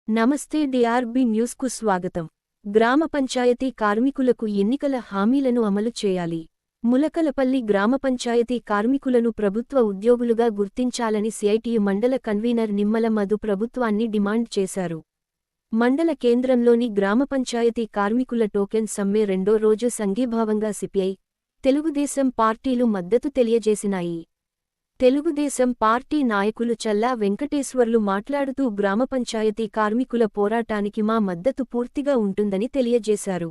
నమస్తే డిఆర్బి న్యూస్కు స్వాగతం. గ్రామ పంచాయతీ కార్మికులకు ఎన్నికల హామీలను అమలు చేయాలి. ములకలపల్లి గ్రామ పంచాయతీ కార్మికులను ప్రభుత్వ ఉద్యోగులుగా గుర్తించాలని సిఐటియు మండల కన్వీనర్ నిమ్మల మధు ప్రభుత్వాన్ని డిమాండ్ చేశారు. మండల కేంద్రంలోని గ్రామ పంచాయతీ కార్మికుల టోకెన్ సమ్మె రెండో రోజు సంఘీభావంగా సిపిఐ, తెలుగుదేశం పార్టీలు మద్దతు తెలియజేసినాయి. తెలుగుదేశం పార్టీ నాయకులు చల్లా వెంకటేశ్వర్లు మాట్లాడుతూ గ్రామ పంచాయతీ కార్మికుల పోరాటానికి మా మద్దతు పూర్తిగా ఉంటుందని తెలియజేశారు.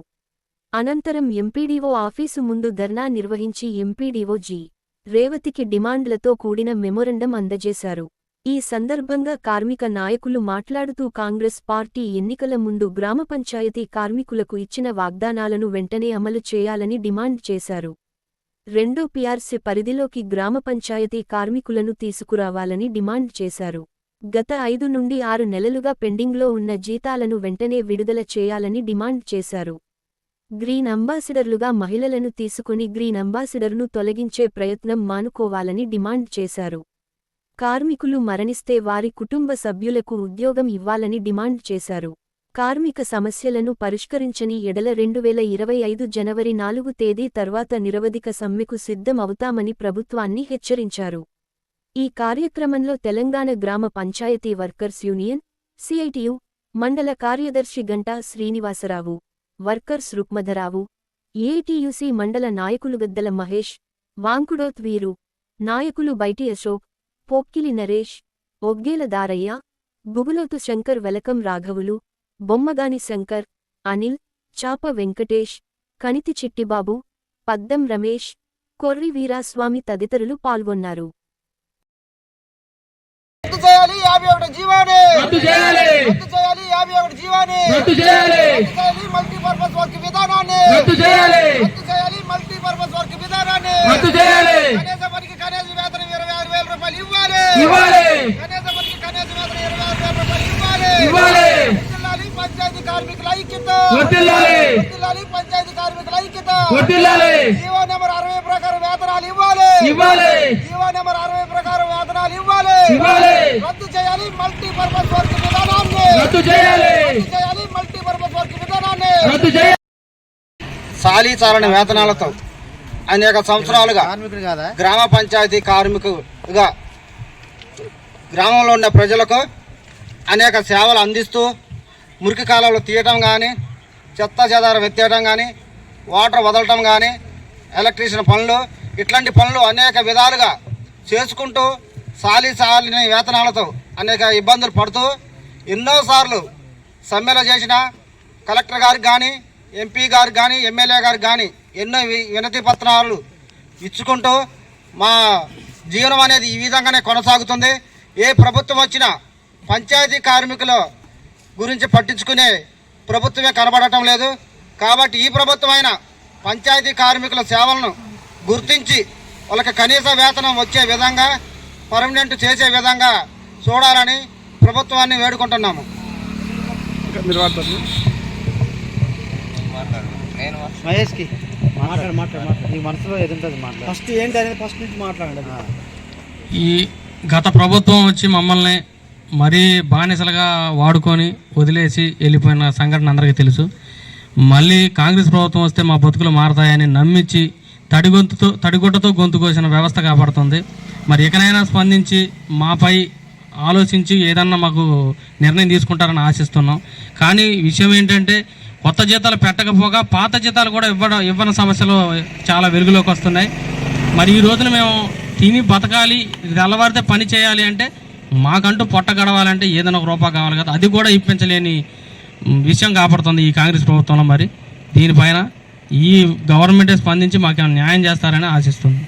అనంతరం ఎంపీడీఓ ఆఫీసు ముందు ధర్నా నిర్వహించి ఎంపీడీఓ జి. రేవతికి డిమాండ్లతో కూడిన మెమొరండం అందజేశారు. ఈ సందర్భంగా కార్మిక నాయకులు మాట్లాడుతూ కాంగ్రెస్ పార్టీ ఎన్నికల ముందు గ్రామ పంచాయతీ కార్మికులకు ఇచ్చిన వాగ్దానాలను వెంటనే అమలు చేయాలని డిమాండ్ చేశారు. రెండో పిఆర్సీ పరిధిలోకి గ్రామ పంచాయతీ కార్మికులను తీసుకురావాలని డిమాండ్ చేశారు. గత 5 నుండి 6 నెలలుగా పెండింగ్లో ఉన్న జీతాలను వెంటనే విడుదల చేయాలని డిమాండ్ చేశారు. గ్రీన్ అంబాసిడర్లుగా మహిళలను తీసుకుని గ్రీన్ అంబాసిడర్ను తొలగించే ప్రయత్నం మానుకోవాలని డిమాండ్ చేశారు. కార్మికులు మరణిస్తే వారి కుటుంబ సభ్యులకు ఉద్యోగం ఇవ్వాలని డిమాండ్ చేశారు. కార్మిక సమస్యలను పరిష్కరించని ఎడల 2025 జనవరి 4 తేదీ తర్వాత నిరవధిక సమ్మెకు సిద్ధం అవుతామని ప్రభుత్వాన్ని హెచ్చరించారు. ఈ కార్యక్రమంలో తెలంగాణ గ్రామ పంచాయతీ వర్కర్స్ యూనియన్, సిఐటియు, మండల కార్యదర్శి గంటా శ్రీనివాసరావు, వర్కర్స్ రుక్మధరావు, ఏఐటియుసి మండల నాయకులు గద్దల మహేష్, వాంకుడోత్ వీరు, నాయకులు బైటి అశోక్, పోక్కిలి నరేష్, ఒగ్గేల దారయ్య, గుగులోతు శంకర్ వెలకం రాఘవులు, బొమ్మగాని శంకర్, అనిల్, చాప వెంకటేష్, కనితి చిట్టిబాబు, పద్దం రమేష్, కొర్రి వీరాస్వామి తదితరులు పాల్గొన్నారు. పంచాయతీ కార్మికుల ఐక్యత జీవో నెంబర్ 60 ప్రకారం వేతనాలు ఇవ్వాలి. జీవో నెంబర్ 60 ప్రకారం వేతనాలు ఇవ్వాలి. రద్దు చేయాలి మల్టీపర్పస్ వర్క్ విధానాన్ని. సాలీచాలన వేతనాలతో అనేక సంవత్సరాలుగా గ్రామ పంచాయతీ కార్మికులుగా గ్రామంలో ఉన్న ప్రజలకు అనేక సేవలు అందిస్తూ మురికి కాలువలు తీయటం కానీ, చెత్త చెదారం ఎత్తేయటం కానీ, వాటర్ వదలటం కానీ, ఎలక్ట్రీషియన్ పనులు, ఇట్లాంటి పనులు అనేక విధాలుగా చేసుకుంటూ సాలిన వేతనాలతో అనేక ఇబ్బందులు పడుతూ ఎన్నోసార్లు సమ్మెలు చేసిన కలెక్టర్ గారికి కానీ, ఎంపీ గారికి కానీ, ఎమ్మెల్యే గారికి కానీ ఎన్నో వినతి పత్రాలు ఇచ్చుకుంటూ మా జీవనం అనేది ఈ విధంగానే కొనసాగుతుంది. ఏ ప్రభుత్వం వచ్చినా పంచాయతీ కార్మికుల గురించి పట్టించుకునే ప్రభుత్వమే కనబడటం లేదు. కాబట్టి ఈ ప్రభుత్వమైన పంచాయతీ కార్మికుల సేవలను గుర్తించి వాళ్ళకి కనీస వేతనం వచ్చే విధంగా, పర్మనెంట్ చేసే విధంగా చూడాలని ప్రభుత్వాన్ని వేడుకుంటున్నాము. ఈ గత ప్రభుత్వం వచ్చి మమ్మల్ని మరీ బానిసలుగా వాడుకొని వదిలేసి వెళ్ళిపోయిన సంఘటన అందరికీ తెలుసు. మళ్ళీ కాంగ్రెస్ ప్రభుత్వం వస్తే మా బతుకులు మారతాయని నమ్మించి తడిగుడ్డతో గొంతు కోసిన వ్యవస్థ కాపాడుతుంది. మరి ఎక్కడైనా స్పందించి మాపై ఆలోచించి ఏదన్నా మాకు నిర్ణయం తీసుకుంటారని ఆశిస్తున్నాం. కానీ విషయం ఏంటంటే కొత్త జీతాలు పెట్టకపోగా పాత జీతాలు కూడా ఇవ్వని సమస్యలు చాలా వెలుగులోకి వస్తున్నాయి. మరి ఈ రోజున మేము తిని బతకాలి, తెల్లవారితే పని చేయాలి అంటే, మాకంటూ పొట్ట గడవాలంటే ఏదైనా ఒక రూపాయి కావాలి కదా, అది కూడా ఇప్పించలేని విషయం కాపాడుతుంది ఈ కాంగ్రెస్ ప్రభుత్వంలో. మరి దీనిపైన ఈ గవర్నమెంటే స్పందించి మాకేమైనా న్యాయం చేస్తారని ఆశిస్తుంది.